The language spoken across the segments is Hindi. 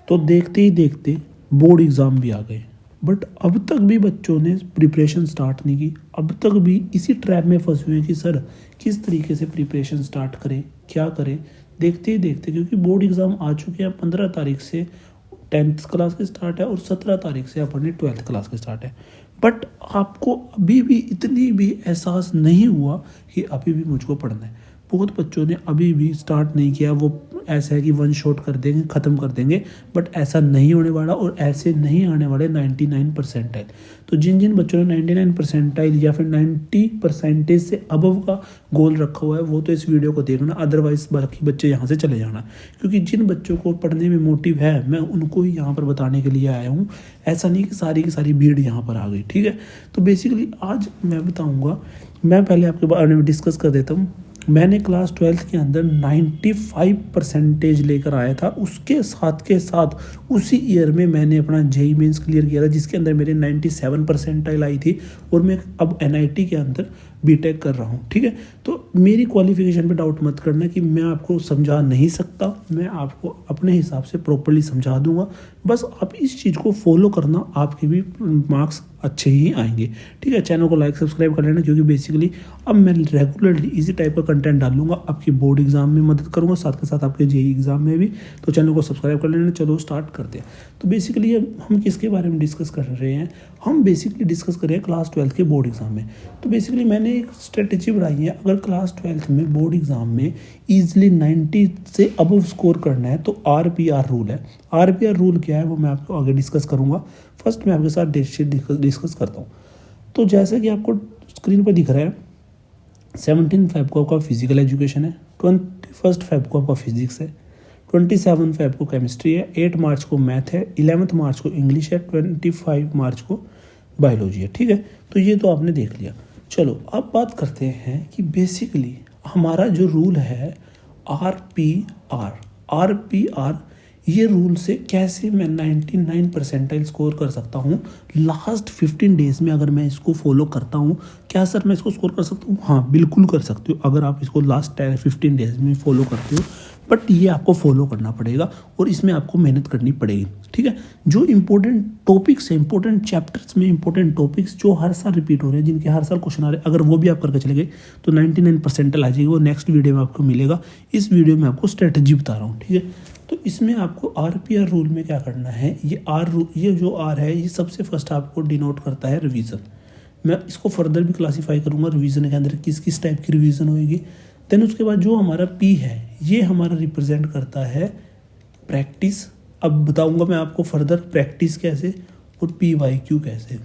तो देखते ही देखते बोर्ड एग्ज़ाम भी आ गए, बट अब तक भी बच्चों ने प्रिपरेशन स्टार्ट नहीं की। अब तक भी इसी ट्रैप में फंसे हुए हैं कि सर किस तरीके से प्रिपरेशन स्टार्ट करें, क्या करें। देखते ही देखते, क्योंकि बोर्ड एग्ज़ाम आ चुके हैं, 15 तारीख से 10th क्लास के स्टार्ट है और 17 तारीख से अपने 12th क्लास के स्टार्ट है। बट आपको अभी भी इतनी भी एहसास नहीं हुआ कि अभी भी मुझको पढ़ना है। बहुत बच्चों ने अभी भी स्टार्ट नहीं किया, वो ऐसा है कि वन शॉट कर देंगे, ख़त्म कर देंगे, बट ऐसा नहीं होने वाला और ऐसे नहीं आने वाले 99 परसेंटाइल। तो जिन जिन बच्चों ने 99 परसेंटाइल या फिर 90 परसेंटेज से अबव का गोल रखा हुआ है वो तो इस वीडियो को देखना, अदरवाइज बाकी बच्चे यहाँ से चले जाना। क्योंकि जिन बच्चों को पढ़ने में मोटिव है मैं उनको ही यहाँ पर बताने के लिए आया हूँ, ऐसा नहीं कि सारी की सारी भीड़ यहाँ पर आ गई। ठीक है, तो बेसिकली आज मैं बताऊँगा, मैं पहले आपके बारे में डिस्कस कर देता हूँ। मैंने क्लास 12th के अंदर 95 परसेंटेज लेकर आया था। उसके साथ के साथ उसी ईयर में मैंने अपना जेई मेंस क्लियर किया था, जिसके अंदर मेरे 97 परसेंटाइल आई थी और मैं अब एनआईटी के अंदर बीटेक कर रहा हूँ। ठीक है, तो मेरी क्वालिफिकेशन पे डाउट मत करना कि मैं आपको समझा नहीं सकता, मैं आपको अपने हिसाब से प्रॉपर्ली समझा दूंगा। बस आप इस चीज़ को फॉलो करना, आपके भी मार्क्स अच्छे ही आएंगे। ठीक है, चैनल को लाइक सब्सक्राइब कर लेना, क्योंकि बेसिकली अब मैं रेगुलरली इसी टाइप का कंटेंट डालूंगा, आपकी बोर्ड एग्जाम में मदद करूंगा, साथ के साथ आपके जेई एग्जाम में भी। तो चैनल को सब्सक्राइब कर लेना। चलो स्टार्ट करते हैं। तो बेसिकली हम किसके बारे में डिस्कस कर रहे हैं, हम बेसिकली डिस्कस कर रहे हैं क्लास 12th के बोर्ड एग्जाम में। तो बेसिकली मैंने एक स्ट्रेटेजी बनाई है, अगर क्लास 12th में बोर्ड एग्जाम में ईजिली 90 से अबव स्कोर करना है तो RPR रूल है। RPR रूल क्या है वो मैं आपको आगे डिस्कस करूंगा। फर्स्ट मैं आपके साथ डेट शीट डिस्कस करता हूँ। तो जैसे कि आपको स्क्रीन पर दिख रहा है, 17 फेब को आपका फिजिकल एजुकेशन है, 21 फेब को आपका फिजिक्स है, 27 फेब को केमिस्ट्री है, 8 मार्च को मैथ है, 11 मार्च को इंग्लिश है, 25 मार्च को बायोलॉजी है। ठीक है, तो ये तो आपने देख लिया। चलो अब बात करते हैं कि बेसिकली हमारा जो रूल है RPR ये रूल से कैसे मैं 99 परसेंटाइल स्कोर कर सकता हूँ लास्ट 15 डेज़ में। अगर मैं इसको फॉलो करता हूँ, क्या सर मैं इसको स्कोर कर सकता हूँ? हाँ बिल्कुल कर सकते हो, अगर आप इसको लास्ट 15 डेज़ में फॉलो करते हो। बट ये आपको फॉलो करना पड़ेगा और इसमें आपको मेहनत करनी पड़ेगी। ठीक है, जो इंपॉर्टेंट टॉपिक्स है, इंपॉर्टेंट चैप्टर्स में इंपॉर्टेंट टॉपिक्स जो हर साल रिपीट हो रहे हैं, जिनके हर साल क्वेश्चन आ रहे हैं, अगर वो भी आप करके चले गए तो 99 परसेंटाइल आ जाएगी। वो नेक्स्ट वीडियो में आपको मिलेगा। इस वीडियो में आपको स्ट्रेटजी बता रहा हूँ। ठीक है, तो इसमें आपको RPR रूल में क्या करना है, ये जो R है ये सबसे फर्स्ट आपको डिनोट करता है रिवीजन। मैं इसको फर्दर भी क्लासीफाई करूँगा रिवीजन के अंदर किस किस टाइप की रिवीजन होएगी। देन उसके बाद जो हमारा P है ये हमारा रिप्रेजेंट करता है प्रैक्टिस। अब बताऊंगा मैं आपको फर्दर प्रैक्टिस कैसे और PYQ कैसे।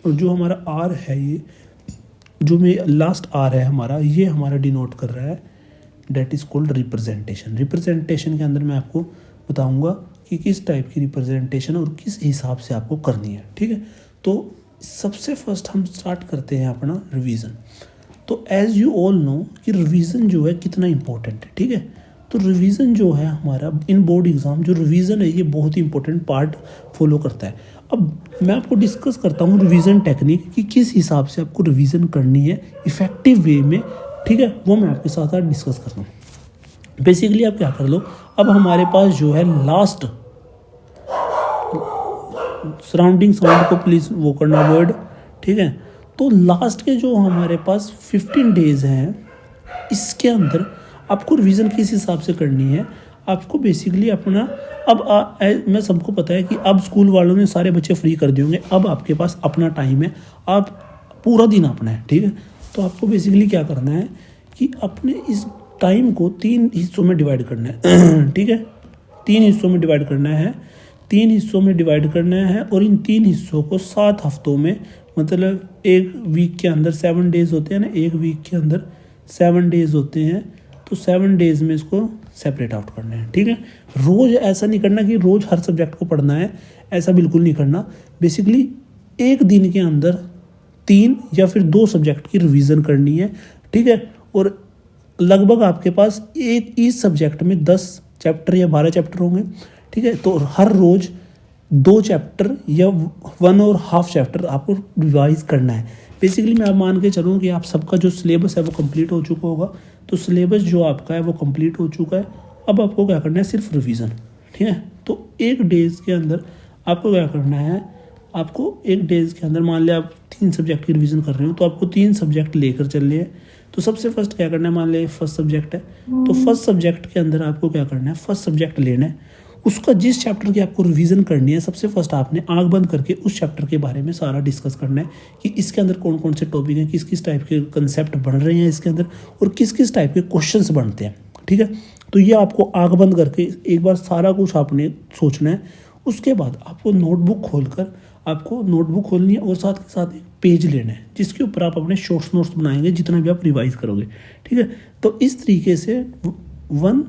और जो हमारा R है, ये जो में लास्ट R है हमारा, ये हमारा डिनोट कर रहा है that is called representation. Representation के अंदर मैं आपको बताऊंगा कि किस टाइप की रिप्रेजेंटेशन और किस हिसाब से आपको करनी है। ठीक है, तो सबसे फर्स्ट हम स्टार्ट करते हैं अपना रिवीजन। तो एज़ यू ऑल नो कि रिवीजन जो है कितना इंपॉर्टेंट है। ठीक है, तो रिवीजन जो है हमारा इन बोर्ड एग्ज़ाम, जो रिवीजन है ये बहुत ही इंपॉर्टेंट पार्ट फॉलो करता है। अब मैं आपको डिस्कस करता हूँ रिवीजन टेक्निक कि किस हिसाब से आपको रिवीजन करनी है इफ़ेक्टिव वे में। ठीक है, वो मैं आपके साथ आज डिस्कस करता हूँ। बेसिकली आप क्या कर लो, अब हमारे पास जो है लास्ट सराउंडिंग साउंड को प्लीज़ वो करना वर्ड। ठीक है, तो लास्ट के जो हमारे पास 15 डेज़ हैं, इसके अंदर आपको रिवीजन किस हिसाब से करनी है। आपको बेसिकली अपना मैं सबको पता है कि अब स्कूल वालों ने सारे बच्चे फ्री कर दिए होंगे, अब आपके पास अपना टाइम है, आप पूरा दिन अपना है। ठीक है, तो आपको बेसिकली क्या करना है कि अपने इस टाइम को 3 हिस्सों में डिवाइड करना है। ठीक है, 3 हिस्सों में डिवाइड करना है, 3 हिस्सों में डिवाइड करना है और इन 3 हिस्सों को 7 हफ्तों में, मतलब एक वीक के अंदर 7 डेज़ होते हैं ना, एक वीक के अंदर 7 डेज़ होते हैं, तो 7 डेज़ में इसको सेपरेट आउट करना है। ठीक है, रोज़ ऐसा नहीं करना कि रोज़ हर सब्जेक्ट को पढ़ना है, ऐसा बिल्कुल नहीं करना। बेसिकली एक दिन के अंदर 3 या फिर 2 सब्जेक्ट की रिवीजन करनी है। ठीक है, और लगभग आपके पास एक इस सब्जेक्ट में 10 चैप्टर या 12 चैप्टर होंगे। ठीक है, तो हर रोज़ 2 चैप्टर या 1.5 चैप्टर आपको रिवाइज करना है। बेसिकली मैं अब मान के चलूँ कि आप सबका जो सिलेबस है वो कंप्लीट हो चुका होगा। तो सिलेबस जो आपका है वो कंप्लीट हो चुका है। अब आपको क्या करना है, सिर्फ रिवीजन। ठीक है। तो एक डेज के अंदर आपको क्या करना है, आपको एक डेज के अंदर मान लिया आप 3 सब्जेक्ट की रिवीजन कर रहे हो, तो आपको 3 सब्जेक्ट लेकर चल रहे हैं। तो सबसे फर्स्ट क्या करना है, मान लिया फर्स्ट सब्जेक्ट है, तो फर्स्ट सब्जेक्ट के अंदर आपको क्या करना है, फर्स्ट सब्जेक्ट लेना है, उसका जिस चैप्टर की आपको रिवीजन करनी है, सबसे फर्स्ट आपने आंख बंद करके उस चैप्टर के बारे में सारा डिस्कस करना है कि इसके अंदर कौन कौन से टॉपिक हैं, किस किस टाइप के कंसेप्ट बन रहे हैं इसके अंदर, और किस किस टाइप के क्वेश्चंस बनते हैं। ठीक है, तो ये आपको आंख बंद करके एक बार सारा कुछ आपने सोचना है। उसके बाद आपको नोटबुक खोलकर आपको नोटबुक खोलनी है और साथ के साथ एक पेज लेना है जिसके ऊपर आप अपने शॉर्ट्स नोट्स बनाएंगे जितना भी आप रिवाइज करोगे। ठीक है, तो इस तरीके से 1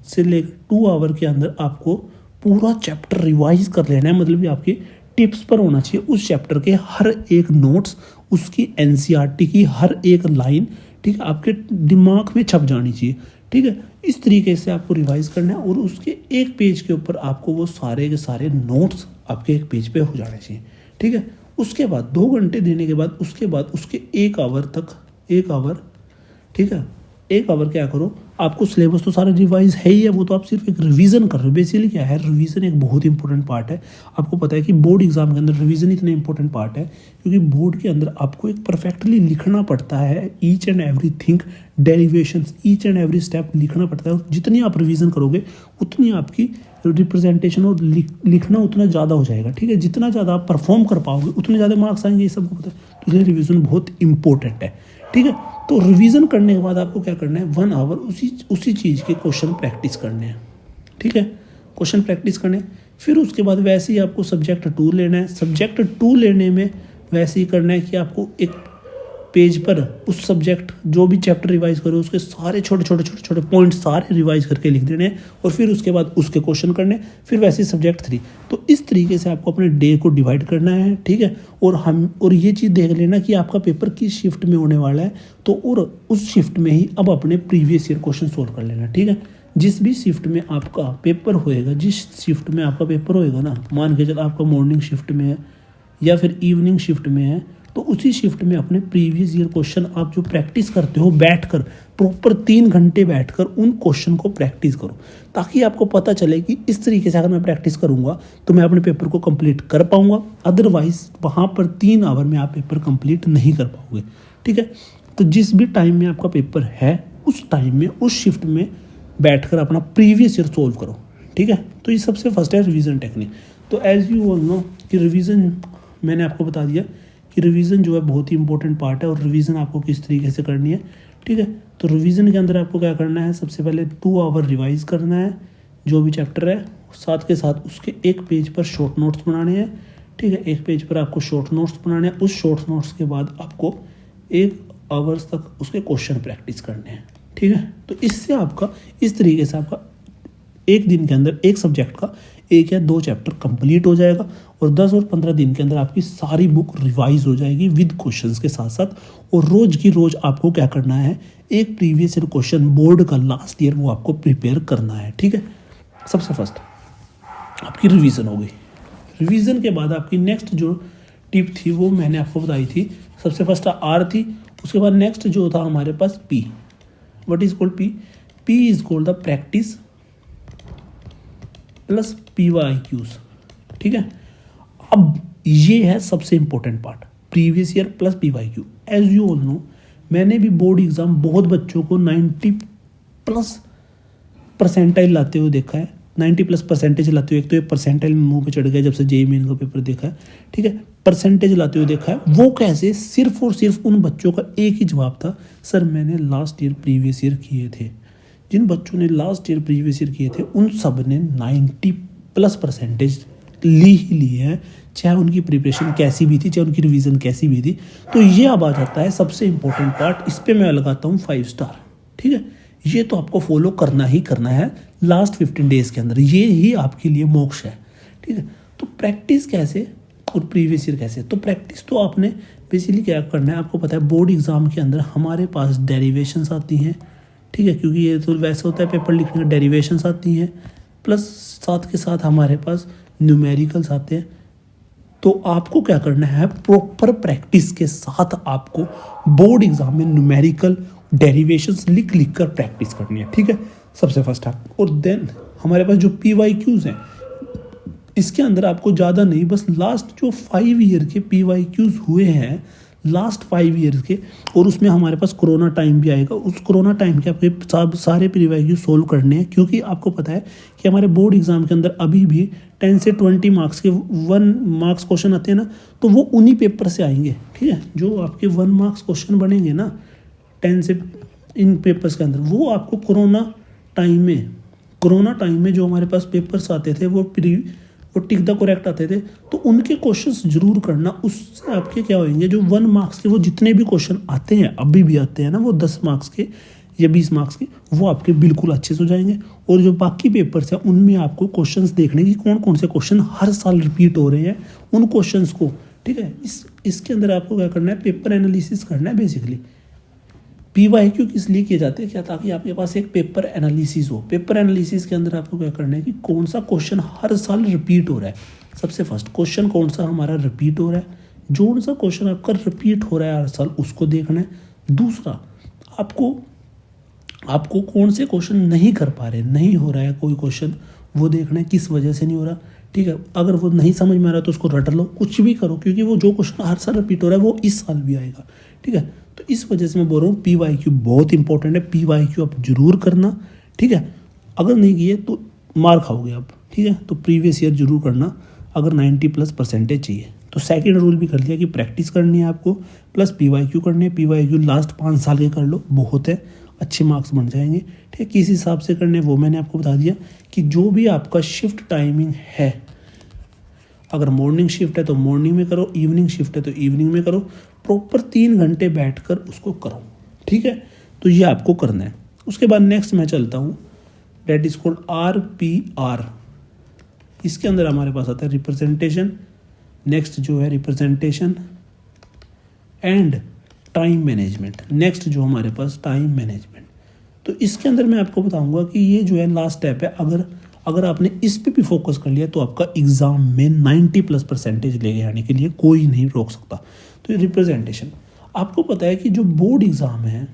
से लेकर 2 आवर के अंदर आपको पूरा चैप्टर रिवाइज कर लेना है। मतलब कि आपकी टिप्स पर होना चाहिए उस चैप्टर के हर एक नोट्स, उसकी एनसीईआरटी की हर एक लाइन, ठीक है, आपके दिमाग में छप जानी चाहिए। ठीक है, इस तरीके से आपको रिवाइज करना है और उसके एक पेज के ऊपर आपको वो सारे के सारे नोट्स आपके एक पेज पे हो जाने चाहिए। ठीक है, उसके बाद 2 घंटे देने के बाद उसके 1 आवर तक 1 आवर, ठीक है, 1 आवर क्या करो, आपको सिलेबस तो सारा रिवाइज है ही है, वो तो आप सिर्फ एक रिवीजन कर रहे हो। बेसिकली क्या है, रिवीजन एक बहुत इंपॉर्टेंट पार्ट है। आपको पता है कि बोर्ड एग्जाम के अंदर रिवीजन इतना इंपॉर्टेंट पार्ट है क्योंकि बोर्ड के अंदर आपको एक परफेक्टली लिखना पड़ता है, each and everything, derivations, each and every step लिखना पड़ता है। और जितनी आप रिवीजन करोगे उतनी आपकी रिप्रेजेंटेशन और लिखना उतना ज़्यादा हो जाएगा। ठीक है, जितना ज़्यादा आप परफॉर्म कर पाओगे उतने ज़्यादा मार्क्स आएंगे, ये सबको पता है। तो इसलिए रिवीजन बहुत इंपॉर्टेंट है। ठीक है, तो रिवीजन करने के बाद आपको क्या करना है, 1 आवर उसी चीज़ के क्वेश्चन प्रैक्टिस करने हैं। ठीक है, क्वेश्चन प्रैक्टिस करने, फिर उसके बाद वैसे ही आपको सब्जेक्ट 2 लेना है। सब्जेक्ट 2 लेने में वैसे ही करना है कि आपको एक पेज पर उस सब्जेक्ट जो भी चैप्टर रिवाइज करो उसके सारे छोटे पॉइंट सारे रिवाइज करके लिख देने हैं और फिर उसके बाद उसके क्वेश्चन करने, फिर वैसे ही सब्जेक्ट 3। तो इस तरीके से आपको अपने डे को डिवाइड करना है। ठीक है, और ये चीज़ देख लेना कि आपका पेपर किस शिफ्ट में होने वाला है, तो और उस शिफ्ट में ही अब अपने प्रीवियस ईयर क्वेश्चन सोल्व कर लेना। ठीक है, जिस भी शिफ्ट में आपका पेपर होएगा, जिस शिफ्ट में आपका पेपर होएगा ना, मान के चल आपका मॉर्निंग शिफ्ट में है या फिर इवनिंग शिफ्ट में है, तो उसी शिफ्ट में अपने प्रीवियस ईयर क्वेश्चन आप जो प्रैक्टिस करते हो बैठकर, प्रॉपर 3 घंटे बैठकर उन क्वेश्चन को प्रैक्टिस करो, ताकि आपको पता चले कि इस तरीके से अगर मैं प्रैक्टिस करूंगा तो मैं अपने पेपर को कंप्लीट कर पाऊंगा। अदरवाइज वहाँ पर 3 आवर में आप पेपर कंप्लीट नहीं कर पाओगे। ठीक है, तो जिस भी टाइम में आपका पेपर है उस टाइम में उस शिफ्ट में बैठकर अपना प्रीवियस ईयर सोल्व करो। ठीक है, तो ये सबसे फर्स्ट है रिवीजन टेक्निक। तो एज यू ऑल नो कि रिवीजन मैंने आपको बता दिया कि रिवीजन जो है बहुत ही इंपॉर्टेंट पार्ट है और रिवीजन आपको किस तरीके से करनी है। ठीक है, तो रिवीजन के अंदर आपको क्या करना है, सबसे पहले 2 आवर रिवाइज करना है जो भी चैप्टर है, साथ के साथ उसके एक पेज पर शॉर्ट नोट्स बनाने हैं। ठीक है, एक पेज पर आपको शॉर्ट नोट्स बनाने हैं। उस शॉर्ट नोट्स के बाद आपको 1 आवर्स तक उसके क्वेश्चन प्रैक्टिस करने हैं। ठीक है, तो इससे आपका इस तरीके से आपका एक दिन के अंदर एक सब्जेक्ट का 1 या 2 चैप्टर कंप्लीट हो जाएगा और 10 और 15 दिन के अंदर आपकी सारी बुक रिवाइज हो जाएगी विद क्वेश्चंस के साथ साथ। और रोज की रोज आपको क्या करना है, एक प्रीवियस ईयर क्वेश्चन बोर्ड का लास्ट ईयर वो आपको प्रिपेयर करना है। ठीक है, सबसे फर्स्ट आपकी रिवीजन हो गई। रिवीजन के बाद आपकी नेक्स्ट जो टिप थी वो मैंने आपको बताई थी। सबसे फर्स्ट आर थी, उसके बाद नेक्स्ट जो था हमारे पास P. What is called P? P is called the practice plus PYQs। ठीक है, अब ये है सबसे important part, previous year plus PYQ। As you all know मैंने भी बोर्ड एग्जाम बहुत बच्चों को 90+ परसेंटाइल लाते हुए देखा है, 90+ परसेंटेज लाते हुए। एक तो ये परसेंटाइल मुंह पे चढ़ गया जब से JEE मेन का पेपर देखा है। ठीक है, परसेंटेज लाते हुए देखा है। वो कैसे? सिर्फ और सिर्फ उन बच्चों का एक ही जवाब था, सर मैंने लास्ट ईयर प्रीवियस ईयर किए थे। जिन बच्चों ने लास्ट ईयर प्रीवियस ईयर किए थे उन सब ने 90+ परसेंटेज ली ही लिए हैं, चाहे उनकी प्रिपरेशन कैसी भी थी, चाहे उनकी रिवीजन कैसी भी थी। तो ये अब आ जाता है सबसे इंपॉर्टेंट पार्ट, इस पे मैं लगाता हूँ 5 स्टार। ठीक है, ये तो आपको फॉलो करना ही करना है लास्ट 15 डेज के अंदर, ये ही आपके लिए मोक्ष है। ठीक है, तो प्रैक्टिस कैसे और प्रीवियस ईयर कैसे? तो प्रैक्टिस तो आपने बेसिकली क्या करना है, आपको पता है बोर्ड एग्जाम के अंदर हमारे पास डेरिवेशंस आती हैं। ठीक है, क्योंकि ये तो वैसे होता है पेपर लिखने का, डेरिवेशंस आती हैं प्लस साथ के साथ हमारे पास न्यूमेरिकल्स आते हैं। तो आपको क्या करना है, प्रॉपर प्रैक्टिस के साथ आपको बोर्ड एग्जाम में न्यूमेरिकल डेरिवेशंस लिख कर प्रैक्टिस करनी है। ठीक है, सबसे फर्स्ट आप, और देन हमारे पास जो PYQs हैं इसके अंदर आपको ज़्यादा नहीं, बस लास्ट जो 5 ईयर के PYQs हुए हैं लास्ट 5 ईयर्स के, और उसमें हमारे पास कोरोना टाइम भी आएगा। उस कोरोना टाइम के आपके सारे PYQ सोल्व करने हैं, क्योंकि आपको पता है कि हमारे बोर्ड एग्जाम के अंदर अभी भी 10 से 20 मार्क्स के 1 मार्क्स क्वेश्चन आते हैं ना, तो वो उन्हीं पेपर से आएंगे। ठीक है, जो आपके 1 मार्क्स क्वेश्चन बनेंगे ना 10 से इन पेपर्स के अंदर, वो आपको कोरोना टाइम में जो हमारे पास पेपर्स आते थे वो टिक द करेक्ट आते थे, तो उनके क्वेश्चंस जरूर करना। उससे आपके क्या होंगे, जो 1 मार्क्स के वो जितने भी क्वेश्चन आते हैं अभी भी आते हैं ना, वो 10 मार्क्स के या 20 मार्क्स के, वो आपके बिल्कुल अच्छे से हो जाएंगे। और जो बाकी पेपर्स हैं उनमें आपको क्वेश्चंस देखने की कौन कौन से क्वेश्चन हर साल रिपीट हो रहे हैं उन क्वेश्चंस को। ठीक है, इसके अंदर आपको क्या करना है, पेपर एनालिसिस करना है। बेसिकली PYQ किस लिए किए जाते हैं, क्या, ताकि आपके पास एक पेपर एनालिसिस हो। पेपर एनालिसिस के अंदर आपको क्या करना है कि कौन सा क्वेश्चन हर साल रिपीट हो रहा है। सबसे फर्स्ट क्वेश्चन कौन सा हमारा रिपीट हो रहा है, जो सा क्वेश्चन आपका रिपीट हो रहा है हर साल उसको देखना है। दूसरा, आपको कौन से क्वेश्चन नहीं कर पा रहे, नहीं हो रहा है कोई क्वेश्चन, वो देखना है किस वजह से नहीं हो रहा। ठीक है, अगर वो नहीं समझ में आ रहा तो उसको रट लो, कुछ भी करो, क्योंकि वो जो क्वेश्चन हर साल रिपीट हो रहा है वो इस साल भी आएगा। ठीक है, तो इस वजह से मैं बोल रहा हूँ PYQ बहुत इंपॉर्टेंट है। PYQ आप जरूर करना। ठीक है, अगर नहीं किए तो मार खाओगे आप। ठीक है, तो प्रीवियस ईयर जरूर करना अगर 90+% चाहिए तो। सेकंड रूल भी कर लिया कि प्रैक्टिस करनी है आपको, प्लस PYQ करनी है। PYQ लास्ट 5 साल के कर लो, बहुत है, अच्छे मार्क्स बन जाएंगे। ठीक है, किस हिसाब से करने वो मैंने आपको बता दिया कि जो भी आपका शिफ्ट टाइमिंग है, अगर मॉर्निंग शिफ्ट है तो मॉर्निंग में करो, इवनिंग शिफ्ट है तो इवनिंग में करो, प्रॉपर 3 घंटे बैठकर उसको करो। ठीक है, तो ये आपको करना है। उसके बाद नेक्स्ट मैं चलता हूँ, डेट इज कॉल्ड RPR। इसके अंदर हमारे पास आता है रिप्रेजेंटेशन, नेक्स्ट जो है representation and time management. Next जो हमारे पास टाइम मैनेजमेंट, तो इसके अंदर मैं आपको बताऊंगा कि ये जो है लास्ट स्टेप है। अगर आपने इस पे भी फोकस कर लिया तो आपका एग्जाम में 90+% लेके आने के लिए कोई नहीं रोक सकता। तो ये रिप्रेजेंटेशन, आपको पता है कि जो बोर्ड एग्ज़ाम है,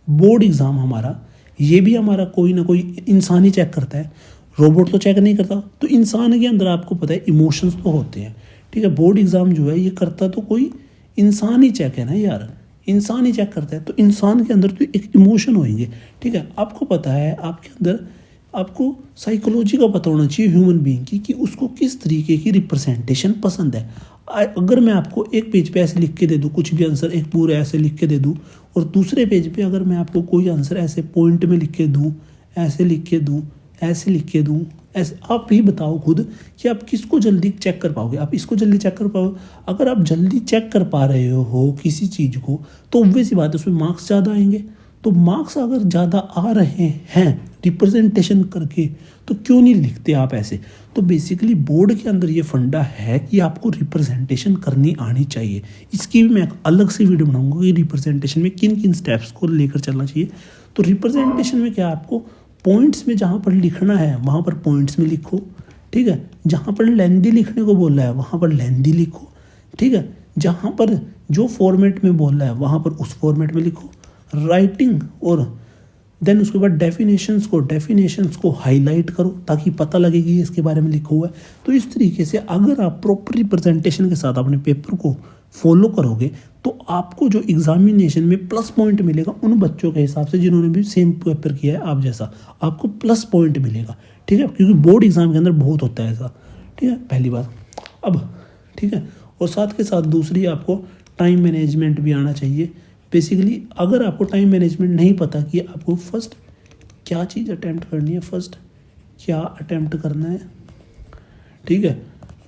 बोर्ड एग्ज़ाम हमारा, ये भी हमारा कोई ना कोई इंसान ही चेक करता है, रोबोट तो चेक नहीं करता। तो इंसान के अंदर आपको पता है इमोशंस तो होते हैं। ठीक है, बोर्ड एग्ज़ाम जो है ये करता तो कोई इंसान ही चेक है ना यार, इंसान ही चेक करता है, तो इंसान के अंदर तो एक इमोशन होंगे। ठीक है, आपको पता है आपके अंदर, आपको साइकोलॉजी का पता होना चाहिए ह्यूमन बीइंग की, कि उसको किस तरीके की रिप्रेजेंटेशन पसंद है। अगर मैं आपको एक पेज पे ऐसे लिख के दे दूँ कुछ भी आंसर, एक पूरे ऐसे लिख के दे दूँ, और दूसरे पेज पे अगर मैं आपको कोई आंसर ऐसे पॉइंट में लिख के दूँ, ऐसे लिख के दूँ, ऐसे लिख के दूँ, ऐसे, आप ही बताओ खुद कि आप किसको जल्दी चेक कर पाओगे। आप इसको जल्दी चेक कर पाओगे। अगर आप जल्दी चेक कर पा रहे हो किसी चीज़ को, तो ऑब्वियस सी बात है उसमें मार्क्स ज़्यादा आएंगे। तो मार्क्स अगर ज़्यादा आ रहे हैं रिप्रेजेंटेशन करके, तो क्यों नहीं लिखते आप ऐसे। तो बेसिकली बोर्ड के अंदर ये फंडा है कि आपको रिप्रेजेंटेशन करनी आनी चाहिए। इसकी भी मैं एक अलग से वीडियो बनाऊंगा कि रिप्रेजेंटेशन में किन किन स्टेप्स को लेकर चलना चाहिए। तो रिप्रेजेंटेशन में क्या, आपको पॉइंट्स में जहाँ पर लिखना है वहाँ पर पॉइंट्स में लिखो। ठीक है, जहाँ पर लेंदी लिखने को बोल रहा है वहाँ पर लेंदी लिखो। ठीक है, जहाँ पर जो फॉर्मेट में बोल रहा है वहाँ पर उस फॉर्मेट में लिखो। राइटिंग और देन उसके बाद डेफिनेशंस को हाईलाइट करो ताकि पता लगे कि इसके बारे में लिखा हुआ है। तो इस तरीके से अगर आप प्रॉपर रिप्रेजेंटेशन के साथ अपने पेपर को फॉलो करोगे तो आपको जो एग्जामिनेशन में प्लस पॉइंट मिलेगा उन बच्चों के हिसाब से जिन्होंने भी सेम पेपर किया है आप जैसा, आपको प्लस पॉइंट मिलेगा। ठीक है, क्योंकि बोर्ड एग्जाम के अंदर बहुत होता है ऐसा। ठीक है, पहली बात। अब ठीक है, और साथ के साथ दूसरी, आपको टाइम मैनेजमेंट भी आना चाहिए। बेसिकली अगर आपको टाइम मैनेजमेंट नहीं पता कि आपको फर्स्ट क्या चीज़ अटैम्प्ट करनी है, फर्स्ट क्या अटैम्प्ट करना है। ठीक है,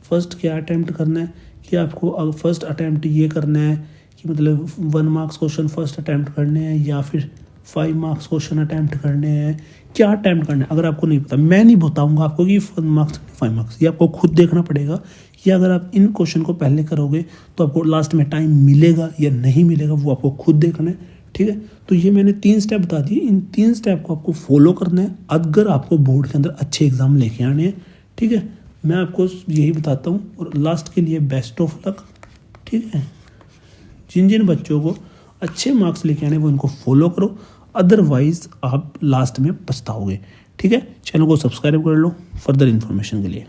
फर्स्ट क्या अटैम्प्ट करना है, कि आपको फर्स्ट अटैम्प्ट ये करना है कि मतलब 1 मार्क्स क्वेश्चन फर्स्ट अटैम्प्ट करने हैं या फिर 5 मार्क्स क्वेश्चन अटैम्प्ट करने हैं, क्या अटैम्प्ट करना है। अगर आपको नहीं पता, मैं नहीं बताऊंगा आपको कि 1 मार्क्स 5 मार्क्स, ये आपको खुद देखना पड़ेगा कि अगर आप इन क्वेश्चन को पहले करोगे तो आपको लास्ट में टाइम मिलेगा या नहीं मिलेगा, वो आपको खुद देखना है। ठीक है, तो ये मैंने 3 स्टेप बता दिए, इन 3 स्टेप को आपको फॉलो करना है अगर आपको बोर्ड के अंदर अच्छे एग्जाम लेके आने हैं। ठीक है, मैं आपको यही बताता हूँ, और लास्ट के लिए बेस्ट ऑफ लक। ठीक है, जिन जिन बच्चों को अच्छे मार्क्स लेके आने वो इनको फॉलो करो, अदरवाइज आप लास्ट में पछताओगे। ठीक है, चैनल को सब्सक्राइब कर लो फर्दर इन्फॉर्मेशन के लिए।